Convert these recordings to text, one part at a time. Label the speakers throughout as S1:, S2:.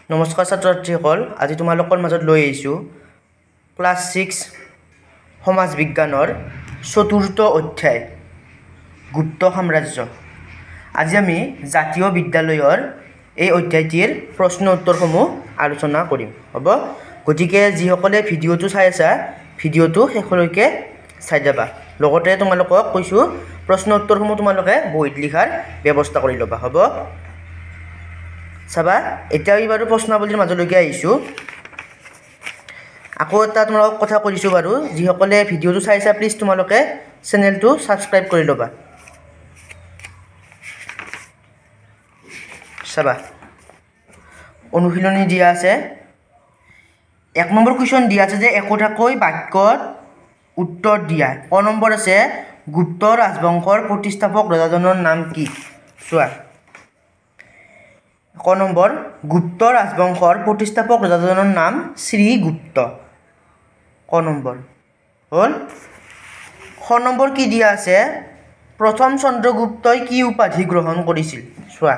S1: নমস্কাৰ ছাত্ৰ-ছাত্ৰীসকল, আজি তোমালোকৰ মাজত লৈ আহিছোঁ ক্লাছ 6 সমাজ বিজ্ঞানৰ চতুৰ্থ অধ্যায় গুপ্ত সাম্ৰাজ্য। আজি আমি জাতীয় বিদ্যালয়ৰ এই অধ্যায়টিৰ প্ৰশ্ন উত্তৰসমূহ আলোচনা কৰিম। হ'ব, গতিকে যিসকলে ভিডিঅ'টো চাই আছা ভিডিঅ'টো শেষলৈকে চাই যাবা। লগতে তোমালোকক কৈছোঁ প্ৰশ্ন উত্তৰসমূহ তোমালোকে বহীত লিখাৰ ব্যৱস্থা কৰি ল'বা। হ'ব, চাবা এতিয়া আমি বাৰু প্ৰশ্নাৱলীৰ মাজলৈকে আহিছোঁ। আকৌ এটা তোমালোকক কথা কৈছোঁ বাৰু, যিসকলে ভিডিঅ'টো চাইছা প্লিজ তোমালোকে চেনেলটো ছাবস্ক্ৰাইব কৰি ল'বা। চাবা অনুশীলনী দিয়া আছে। 1 নম্বৰ কুৱেশ্যন দিয়া আছে যে একোটাকৈ বাক্যত উত্তৰ দিয়া। ক নম্বৰ আছে গুপ্ত ৰাজবংশৰ প্ৰতিষ্ঠাপক ৰজাজনৰ নাম কি? চোৱা, ক নম্বৰ গুপ্ত ৰাজবংশৰ প্ৰতিষ্ঠাপক ৰজাজনৰ নাম শ্ৰীগুপ্ত। ক নম্বৰ হ'ল। খ নম্বৰ কি দিয়া আছে প্ৰথম চন্দ্ৰগুপ্তই কি উপাধি গ্ৰহণ কৰিছিল? চোৱা,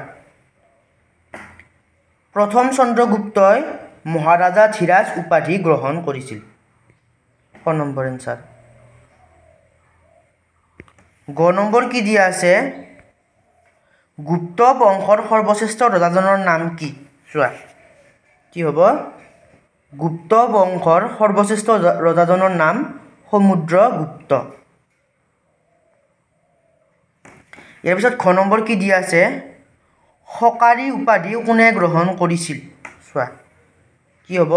S1: প্ৰথম চন্দ্ৰগুপ্তই মহাৰাজা ধীৰাজ উপাধি গ্ৰহণ কৰিছিল। ক নম্বৰ এনচাৰ। গ নম্বৰ কি দিয়া আছে গুপ্ত বংশৰ সৰ্বশ্ৰেষ্ঠ ৰজাজনৰ নাম কি? চোৱা, কি হ'ব গুপ্ত বংশৰ সৰ্বশ্ৰেষ্ঠ ৰজাজনৰ নাম সমুদ্ৰগুপ্ত। ইয়াৰ পিছত খ নম্বৰ কি দিয়া আছে সকাৰী উপাধি কোনে গ্ৰহণ কৰিছিল? চোৱা, কি হ'ব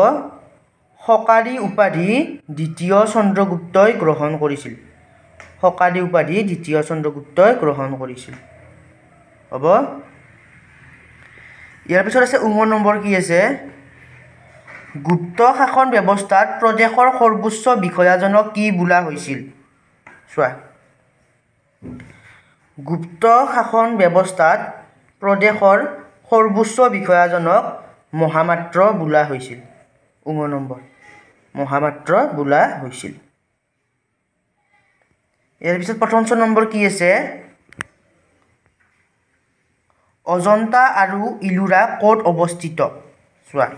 S1: সকাৰী উপাধি দ্বিতীয় চন্দ্ৰগুপ্তই গ্ৰহণ কৰিছিল। সকাৰী উপাধি দ্বিতীয় চন্দ্ৰগুপ্তই গ্ৰহণ কৰিছিল। হ'ব, ইয়াৰ পিছত আছে 19 নম্বৰ কি আছে গুপ্ত শাসন ব্যৱস্থাত প্ৰদেশৰ সৰ্বোচ্চ বিষয়াজনক কি বোলা হৈছিল? চোৱা, গুপ্ত শাসন ব্যৱস্থাত প্ৰদেশৰ সৰ্বোচ্চ বিষয়াজনক মহামাত্ৰ বোলা হৈছিল। 19 নম্বৰ মহামাত্ৰ বোলা হৈছিল। ইয়াৰ পিছত 55 নম্বৰ কি আছে অজন্তা আৰু ইলোৰা ক'ত অৱস্থিত? চোৱা,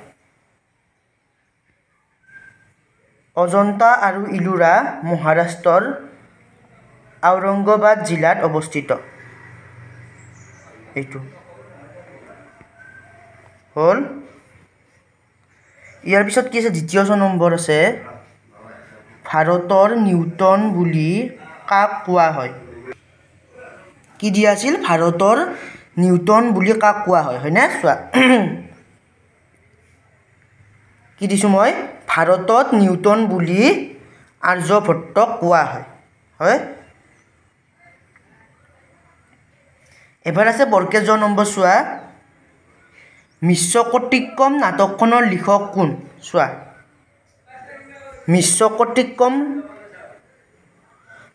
S1: অজন্তা আৰু ইলোৰা মহাৰাষ্ট্ৰৰ ঔৰংগাবাদ জিলাত অৱস্থিত। এইটো হ'ল। ইয়াৰ পিছত কি আছে দ্বিতীয় নম্বৰ আছে ভাৰতৰ নিউটন বুলি কাক কোৱা হয়? কি দিয়া আছিল ভাৰতৰ নিউটন বুলি কাক কোৱা হয়? হয়নে? চোৱা, কি দিছোঁ মই ভাৰতত নিউটন বুলি আৰ্যভট্টক কোৱা হয়। হয়, এবাৰ আছে বৰকেজ নম্বৰ। চোৱা, মিশ্ৰকটিকম নাটকখনৰ লিখক কোন? চোৱা, মিশ্ৰকটিকম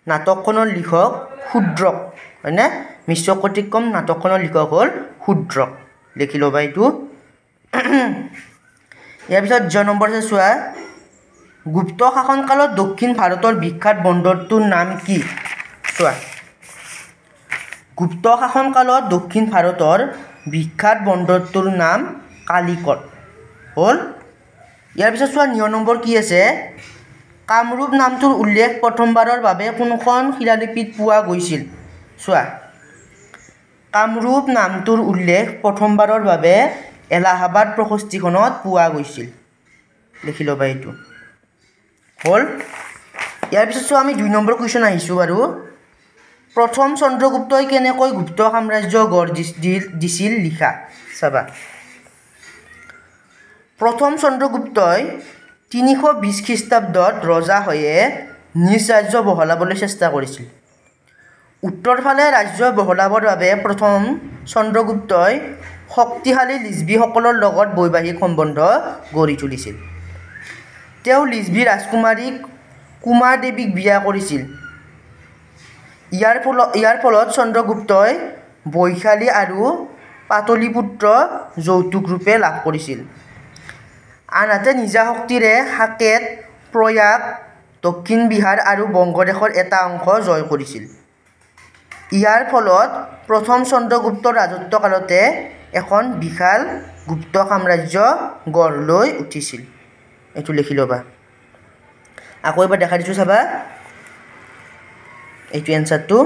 S1: নাটকখনৰ লিখক শূদ্ৰক। হয়নে? মিশ্ৰকটিকম নাটকখনৰ লিখক হ'ল শূদ্ৰক। লিখি ল'বা এইটো। ইয়াৰ পিছত জ নম্বৰ আছে। চোৱা, গুপ্ত শাসনকালত দক্ষিণ ভাৰতৰ বিখ্যাত বন্দৰটোৰ নাম কি? চোৱা, গুপ্ত শাসনকালত দক্ষিণ ভাৰতৰ বিখ্যাত বন্দৰটোৰ নাম কালিকট হ'ল। ইয়াৰ পিছত চোৱা 9 নম্বৰ কি আছে কামৰূপ নামটোৰ উল্লেখ প্ৰথমবাৰৰ বাবে কোনখন শিলালিপিত পোৱা গৈছিল? চোৱা, কামৰূপ নামটোৰ উল্লেখ প্ৰথমবাৰৰ বাবে এলাহাবাদ প্ৰশস্তিখনত পোৱা গৈছিল। লিখি ল'বা এইটো হ'ল। ইয়াৰ পিছত চোৱা আমি 2 নম্বৰ কুৱেশ্যন আহিছোঁ বাৰু। প্ৰথম চন্দ্ৰগুপ্তই কেনেকৈ গুপ্ত সাম্ৰাজ্য গঢ় দিছিল লিখা। চাবা, প্ৰথম চন্দ্ৰগুপ্তই 320 খ্ৰীষ্টাব্দত ৰজা হৈয়ে নিজ ৰাজ্য বহলাবলৈ চেষ্টা কৰিছিল। উত্তৰ ফালে ৰাজ্য বহলাবৰ বাবে প্ৰথম চন্দ্ৰগুপ্তই শক্তিশালী লিচ্ছবীসকলৰ লগত বৈবাহিক সম্বন্ধ গঢ়ি তুলিছিল। তেওঁ লিচ্ছবী ৰাজকুমাৰী কুমাৰ দেৱীক বিয়া কৰিছিল। ইয়াৰ ফলত চন্দ্ৰগুপ্তই বৈশালী আৰু পাটলিপুত্ৰ যৌতুক ৰূপে লাভ কৰিছিল। আনহাতে নিজা শক্তিৰে সাকেত, প্ৰয়াগ, দক্ষিণ বিহাৰ আৰু বংগদেশৰ এটা অংশ জয় কৰিছিল। ইয়াৰ ফলত প্ৰথম চন্দ্ৰগুপ্তৰ ৰাজত্বকালতে এখন বিশাল গুপ্ত সাম্ৰাজ্য গঢ় লৈ উঠিছিল এইটো লিখি ল'বা আকৌ এবাৰ দেখাই দিছোঁ চাবা এইটো এনসাৰটো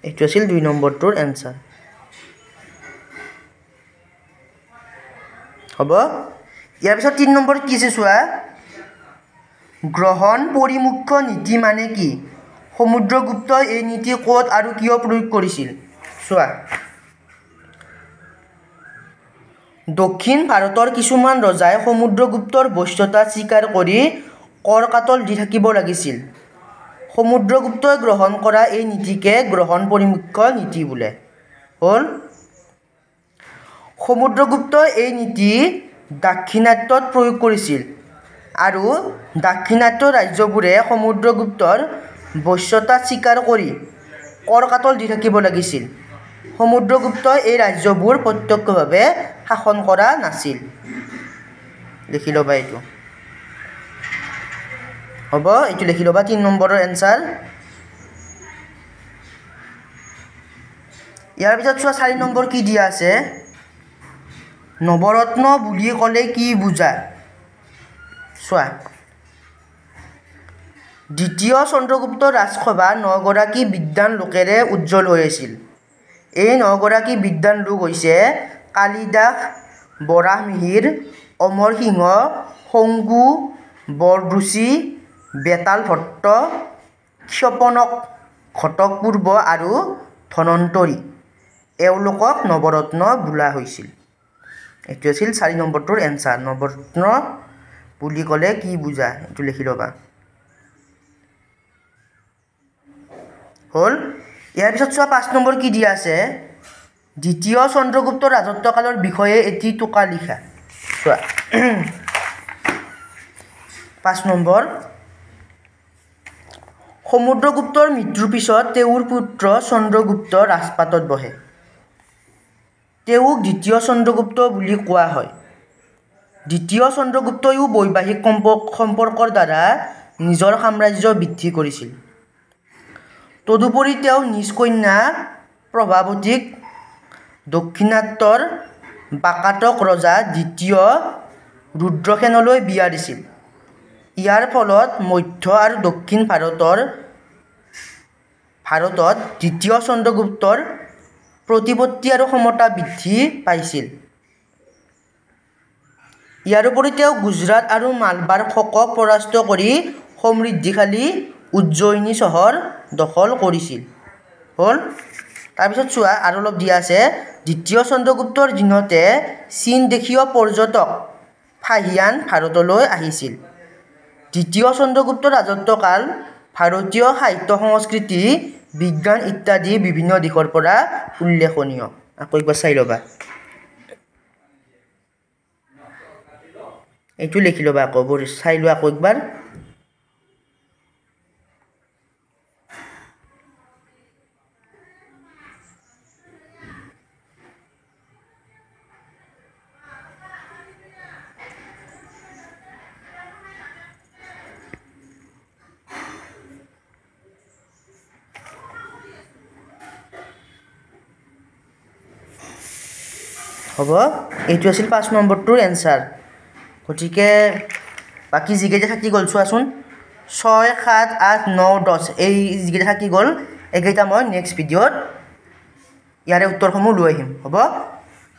S1: এইটো আছিল 2 নম্বৰটোৰ এনসাৰ হ'ব ইয়াৰ পিছত 3 নম্বৰ কি আছে চোৱা গ্ৰহণ পৰিমুখ্য নীতি মানে কি সমুদ্ৰগুপ্তই এই নীতি ক'ত আৰু কিয় প্ৰয়োগ কৰিছিল চোৱা দক্ষিণ ভাৰতৰ কিছুমান ৰজাই সমুদ্ৰগুপ্তৰ বশ্যতা স্বীকাৰ কৰি কৰ কাটল দি থাকিব লাগিছিল সমুদ্ৰগুপ্তই গ্ৰহণ কৰা এই নীতিকে গ্ৰহণ পৰিমুখ্য নীতি বোলে হ'ল সমুদ্ৰগুপ্তই এই নীতি দাক্ষিণাত্যত প্ৰয়োগ কৰিছিল আৰু দাক্ষিণাত্য ৰাজ্যবোৰে সমুদ্ৰগুপ্তৰ বশ্যতা স্বীকাৰ কৰি কৰ কাটল দি থাকিব লাগিছিল সমুদ্ৰগুপ্তই এই ৰাজ্যবোৰ প্ৰত্যক্ষভাৱে শাসন কৰা নাছিল লিখি ল'বা এইটো হ'ব এইটো লিখি ল'বা 3 নম্বৰৰ এনসাৰ ইয়াৰ পিছত চোৱা 4 নম্বৰ কি দিয়া আছে নৱৰত্ন বুলি ক'লে কি বুজা চোৱা দ্বিতীয় চন্দ্ৰগুপ্ত ৰাজসভা 9 গৰাকী বিদ্বান লোকেৰে উজ্জ্বল হৈ আছিল এই 9 গৰাকী বিদ্বান লোক হৈছে কালিদাস বৰাহমিহিৰ অমৰ সিংহ শংকু বৰদুচি বেতাল ভট্ট ক্ষপনক ঘটক পূৰ্ব আৰু ধনন্তৰী এওঁলোকক নৱৰত্ন বোলা হৈছিল এইটো আছিল 4 নম্বৰটোৰ এনসাৰ নৱৰত্ন বুলি ক'লে কি বুজা এইটো লিখি ল'বা হ'ল ইয়াৰ পিছত চোৱা 5 নম্বৰ কি দিয়া আছে দ্বিতীয় চন্দ্ৰগুপ্ত ৰাজত্বকালৰ বিষয়ে এটি টোকা লিখা চোৱা 5 নম্বৰ সমুদ্ৰগুপ্তৰ মৃত্যুৰ পিছত তেওঁৰ পুত্ৰ চন্দ্ৰগুপ্ত ৰাজপাটত বহে তেওঁক দ্বিতীয় চন্দ্ৰগুপ্ত বুলি কোৱা হয় দ্বিতীয় চন্দ্ৰগুপ্তয়ো বৈবাহিক সম্পৰ্কৰ দ্বাৰা নিজৰ সাম্ৰাজ্য বৃদ্ধি কৰিছিল তদুপৰি তেওঁ নিজ কন্যা প্ৰভাৱতীক দক্ষিণাত্যৰ বাকাটক ৰজা দ্বিতীয় ৰুদ্ৰসেনলৈ বিয়া দিছিল ইয়াৰ ফলত মধ্য আৰু দক্ষিণ ভাৰতত দ্বিতীয় চন্দ্ৰগুপ্তৰ প্ৰতিপত্তি আৰু সমতা বৃদ্ধি পাইছিল ইয়াৰ উপৰি তেওঁ গুজৰাট আৰু মালবাৰ শকক পৰাস্ত কৰি সমৃদ্ধিশালী উজ্জয়িনী চহৰ দখল কৰিছিল হ'ল তাৰপিছত চোৱা আৰু অলপ দিয়া আছে দ্বিতীয় চন্দ্ৰগুপ্তৰ দিনতে চীন দেশীয় পৰ্যটক ফাহিয়ান ভাৰতলৈ আহিছিল দ্বিতীয় চন্দ্ৰগুপ্তৰ ৰাজত্বকাল ভাৰতীয় সাহিত্য সংস্কৃতি বিজ্ঞান ইত্যাদি বিভিন্ন দিশৰ পৰা উল্লেখনীয় আকৌ একবাৰ চাই ল'বা এইটো লিখি ল'বা আকৌ চাই লোৱা আকৌ একবাৰ হ'ব এইটো আছিল 5 নম্বৰটোৰ এনসাৰ গতিকে বাকী যিকেইটা থাকি গ'ল চোৱাচোন 6, 7, 8, 9, 10 এই যিকেইটা থাকি গ'ল এইকেইটা মই নেক্সট ভিডিঅ'ত ইয়াৰে উত্তৰসমূহ লৈ আহিম হ'ব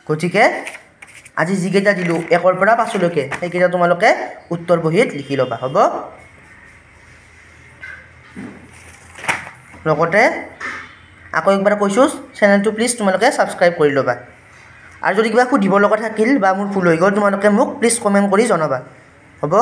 S1: গতিকে আজি যিকেইটা দিলোঁ 1ৰ পৰা 5লৈকে সেইকেইটা তোমালোকে উত্তৰ বহীত লিখি ল'বা হ'ব লগতে আকৌ একবাৰ কৈছোঁ চেনেলটো প্লিজ তোমালোকে ছাবস্ক্ৰাইব কৰি ল'বা আৰু যদি কিবা সুধিব লগা থাকিল বা মোৰ ভুল হৈ গ'ল তোমালোকে মোক প্লিজ কমেণ্ট কৰি জনাবা হ'ব